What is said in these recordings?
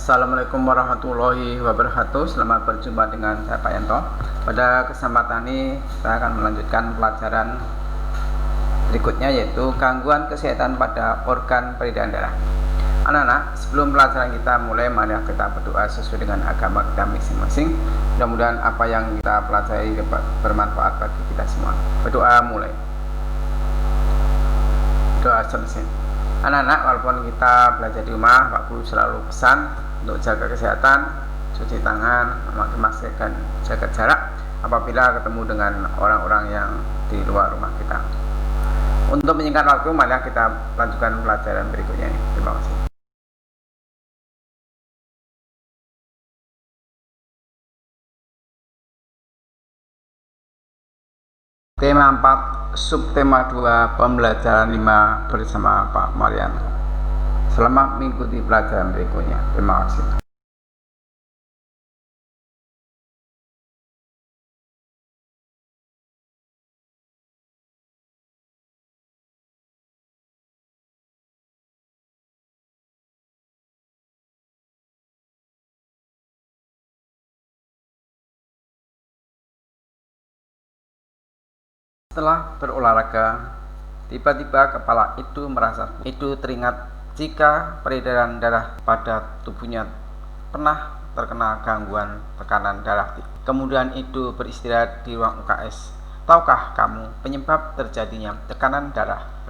Assalamualaikum warahmatullahi wabarakatuh. Selamat berjumpa dengan saya Pak Yanto. Pada kesempatan ini saya akan melanjutkan pelajaran berikutnya, yaitu gangguan kesehatan pada organ peredaran darah. Anak-anak, sebelum pelajaran kita mulai, mari kita berdoa sesuai dengan agama kita masing-masing. Mudah-mudahan apa yang kita pelajari dapat bermanfaat bagi kita semua. Berdoa mulai. Doa selesai. Anak-anak, walaupun kita belajar di rumah, Pak Guru selalu pesan untuk jaga kesehatan, cuci tangan, memakai masker, dan jaga jarak apabila ketemu dengan orang-orang yang di luar rumah kita. Untuk menyingkat waktu, mari kita lanjutkan pelajaran berikutnya ini. Terima kasih. Tema 4, subtema 2, pembelajaran 5 bersama Pak Marianto. Selamat mengikuti pelajaran berikutnya. Terima kasih. Setelah berolahraga, tiba-tiba kepala itu merasa itu teringat jika peredaran darah pada tubuhnya pernah terkena gangguan tekanan darah. Kemudian itu beristirahat di ruang UKS. Tahukah kamu penyebab terjadinya tekanan darah?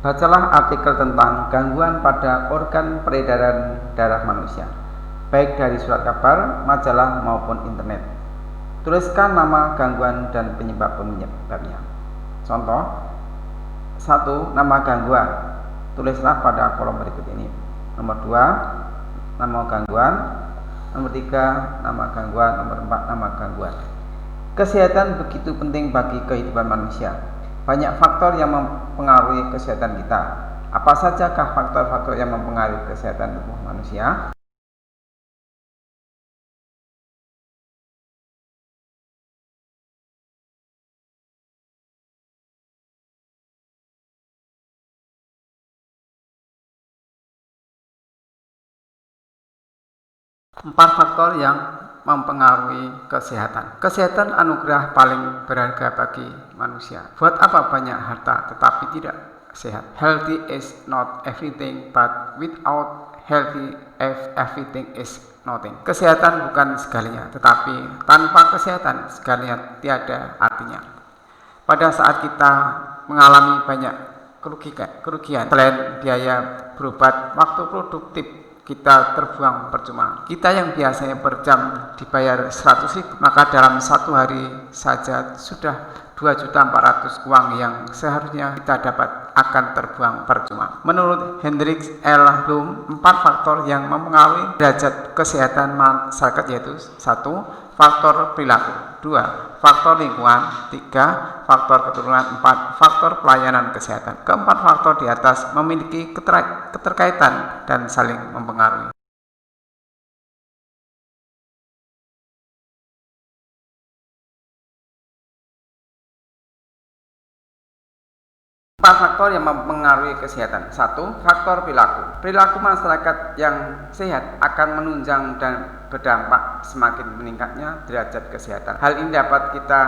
Bacalah artikel tentang gangguan pada organ peredaran darah manusia, baik dari surat kabar, majalah maupun internet. Tuliskan nama gangguan dan penyebabnya. Contoh 1. Nama gangguan. Tulislah pada kolom berikut ini. Nomor 2, nama gangguan. Nomor 3, nama gangguan. Nomor 4, nama gangguan. Kesehatan begitu penting bagi kehidupan manusia. Banyak faktor yang mempengaruhi kesehatan kita. Apa sajakah faktor-faktor yang mempengaruhi kesehatan tubuh manusia? Empat faktor yang mempengaruhi kesehatan. Kesehatan anugerah paling berharga bagi manusia. Buat apa banyak harta tetapi tidak sehat? Healthy is not everything, but without healthy everything is nothing. Kesehatan bukan segalanya, tetapi tanpa kesehatan segalanya tiada artinya. Pada saat kita mengalami banyak kerugian, selain biaya berobat, waktu produktif kita terbuang percuma. Kita yang biasanya per jam dibayar 100.000, maka dalam satu hari saja sudah 2.400.000 uang yang seharusnya kita dapat akan terbuang percuma. Menurut Hendrik L. Bloom, 4 faktor yang mempengaruhi derajat kesehatan masyarakat yaitu 1. Faktor perilaku, 2. Faktor lingkungan, 3. Faktor keturunan, 4. Faktor pelayanan kesehatan. Keempat faktor di atas memiliki keterkaitan dan saling mempengaruhi. Empat faktor yang mempengaruhi kesehatan. 1. Faktor perilaku. Perilaku masyarakat yang sehat akan menunjang dan berdampak semakin meningkatnya derajat kesehatan. Hal ini dapat kita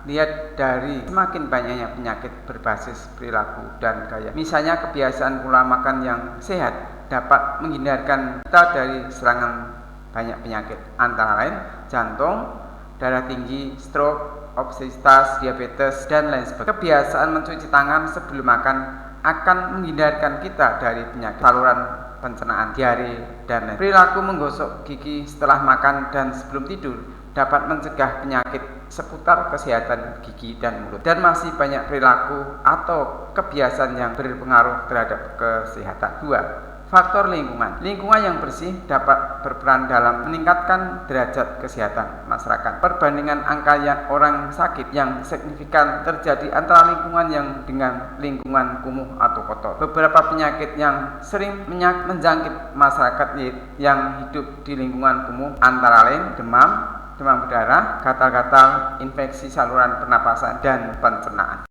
lihat dari semakin banyaknya penyakit berbasis perilaku dan gaya. Misalnya kebiasaan pola makan yang sehat dapat menghindarkan kita dari serangan banyak penyakit, antara lain jantung, darah tinggi, stroke, obesitas, diabetes, dan lain sebagainya. Kebiasaan mencuci tangan sebelum makan akan menghindarkan kita dari penyakit saluran pencernaan, diare, dan lain. Perilaku menggosok gigi setelah makan dan sebelum tidur dapat mencegah penyakit seputar kesehatan gigi dan mulut. Dan masih banyak perilaku atau kebiasaan yang berpengaruh terhadap kesehatan. 2. Faktor lingkungan. Lingkungan yang bersih dapat berperan dalam meningkatkan derajat kesehatan masyarakat. Perbandingan angka yang orang sakit yang signifikan terjadi antara lingkungan yang dengan lingkungan kumuh atau kotor. Beberapa penyakit yang sering menjangkit masyarakat yang hidup di lingkungan kumuh antara lain demam berdarah, gatal-gatal, infeksi saluran pernapasan, dan pencernaan.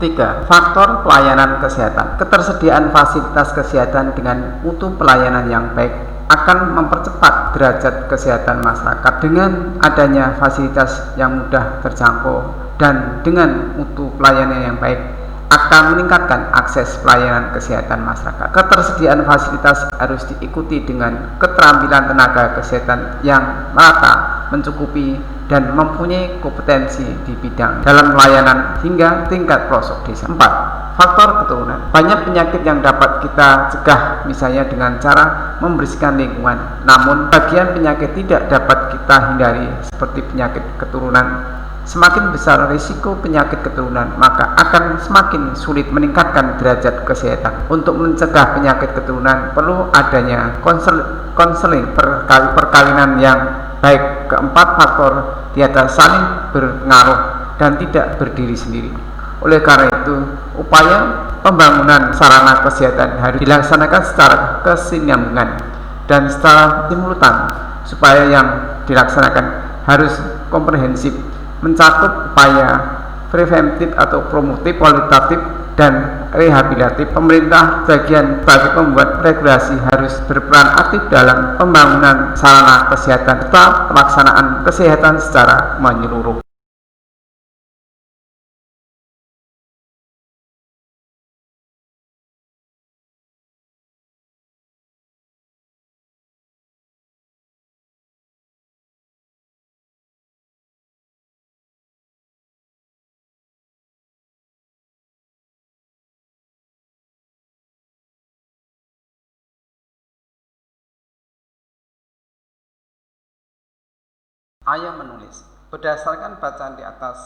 Tiga, faktor pelayanan kesehatan. Ketersediaan fasilitas kesehatan dengan mutu pelayanan yang baik akan mempercepat derajat kesehatan masyarakat. Dengan adanya fasilitas yang mudah terjangkau dan dengan mutu pelayanan yang baik akan meningkatkan akses pelayanan kesehatan masyarakat. Ketersediaan fasilitas harus diikuti dengan keterampilan tenaga kesehatan yang merata, mencukupi, dan mempunyai kompetensi di bidang dalam pelayanan hingga tingkat pelosok desa. 4. Faktor keturunan. Banyak penyakit yang dapat kita cegah misalnya dengan cara membersihkan lingkungan. Namun bagian penyakit tidak dapat kita hindari seperti penyakit keturunan. Semakin besar risiko penyakit keturunan, maka akan semakin sulit meningkatkan derajat kesehatan. Untuk mencegah penyakit keturunan perlu adanya konseling perkawinan yang baik. Keempat, faktor di atas saling berpengaruh dan tidak berdiri sendiri. Oleh karena itu, upaya pembangunan sarana kesehatan harus dilaksanakan secara kesinambungan dan secara simultan supaya yang dilaksanakan harus komprehensif, mencakup upaya preventif atau promotif, kualitatif, dan rehabilitatif. Pemerintah sebagai pembuat regulasi harus berperan aktif dalam pembangunan sarana kesehatan serta pelaksanaan kesehatan secara menyeluruh. Ayo menulis. Berdasarkan bacaan di atas,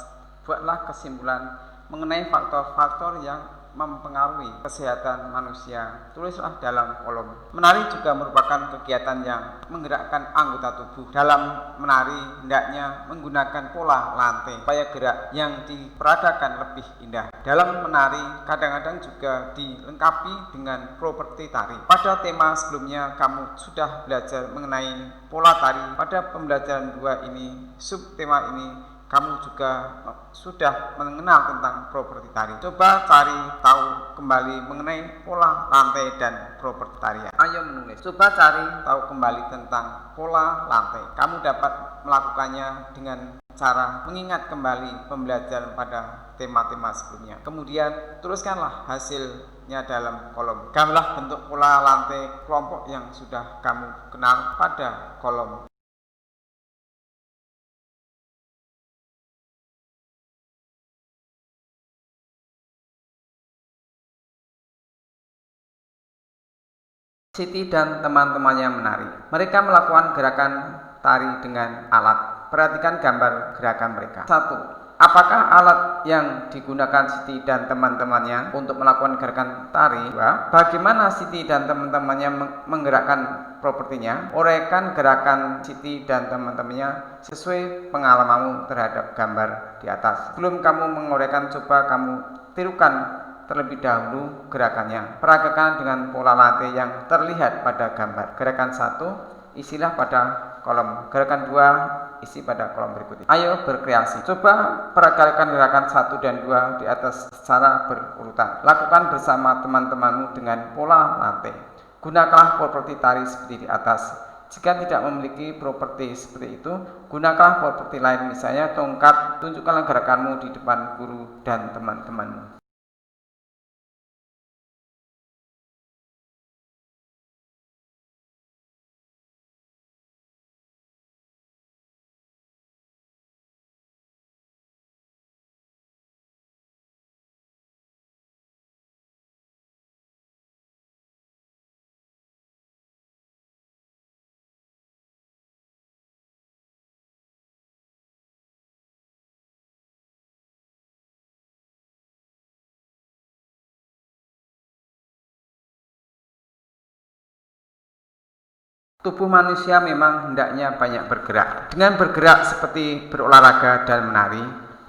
buatlah kesimpulan mengenai faktor-faktor yang mempengaruhi kesehatan manusia. Tulislah dalam kolom. Menari juga merupakan kegiatan yang menggerakkan anggota tubuh. Dalam menari, hendaknya menggunakan pola lantai supaya gerak yang diperadakan lebih indah. Dalam menari, kadang-kadang juga dilengkapi dengan properti tari. Pada tema sebelumnya, kamu sudah belajar mengenai pola tari. Pada pembelajaran 2 ini, subtema ini, kamu juga sudah mengenal tentang properti tari. Coba cari tahu kembali mengenai pola lantai dan properti tarian. Ayo menulis. Coba cari tahu kembali tentang pola lantai. Kamu dapat melakukannya dengan cara mengingat kembali pembelajaran pada tema-tema sebelumnya. Kemudian tuliskanlah hasilnya dalam kolom. Gambarlah bentuk pola lantai kelompok yang sudah kamu kenal pada kolom. Siti dan teman-temannya menari. Mereka melakukan gerakan tari dengan alat. Perhatikan gambar gerakan mereka. 1. Apakah alat yang digunakan Siti dan teman-temannya untuk melakukan gerakan tari? 2. Bagaimana Siti dan teman-temannya menggerakkan propertinya? Uraikan gerakan Siti dan teman-temannya sesuai pengalamanmu terhadap gambar di atas. Sebelum kamu menguraikan, coba kamu tirukan terlebih dahulu gerakannya. Peragakan dengan pola lantai yang terlihat pada gambar. Gerakan 1, isilah pada kolom. Gerakan 2, isi pada kolom berikutnya. Ayo berkreasi. Coba peragakan gerakan 1 dan 2 di atas secara berurutan. Lakukan bersama teman-temanmu dengan pola lantai. Gunakanlah properti tari seperti di atas. Jika tidak memiliki properti seperti itu, gunakanlah properti lain, misalnya tongkat. Tunjukkanlah gerakanmu di depan guru dan teman-temanmu. Tubuh manusia memang hendaknya banyak bergerak. Dengan bergerak seperti berolahraga dan menari,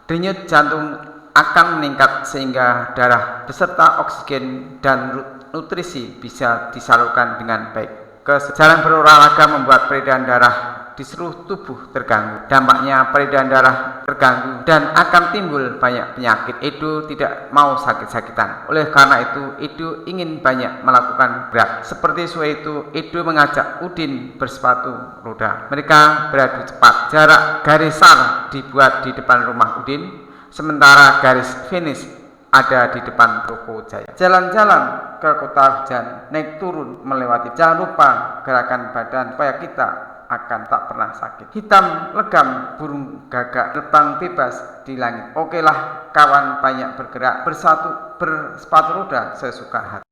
denyut jantung akan meningkat sehingga darah beserta oksigen dan nutrisi bisa disalurkan dengan baik. Jarang berolahraga membuat peredaran darah di seluruh tubuh terganggu. Dampaknya peredaran darah terganggu dan akan timbul banyak penyakit. Edo tidak mau sakit-sakitan. Oleh karena itu, Edo ingin banyak melakukan gerak. Seperti itu, Edo mengajak Udin bersepatu roda. Mereka beradu cepat. Jarak garis start dibuat di depan rumah Udin, sementara garis finish ada di depan toko Jaya. Jalan-jalan ke kota hujan, naik turun melewati. Jangan lupa gerakan badan supaya kita akan tak pernah sakit. Hitam legam burung gagak terbang bebas di langit. Okelah kawan, banyak bergerak, bersepatu roda sesuka hati.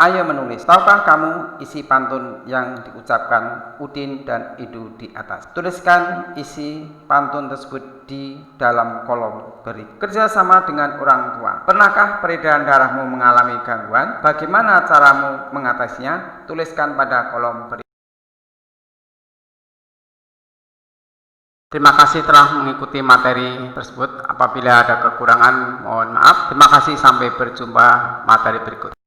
Ayo menulis. Tahukah kamu isi pantun yang diucapkan Udin dan Edo di atas? Tuliskan isi pantun tersebut di dalam kolom berikut. Kerjasama dengan orang tua. Pernahkah peredaran darahmu mengalami gangguan? Bagaimana caramu mengatasinya? Tuliskan pada kolom berikut. Terima kasih telah mengikuti materi tersebut. Apabila ada kekurangan, mohon maaf. Terima kasih, sampai berjumpa materi berikut.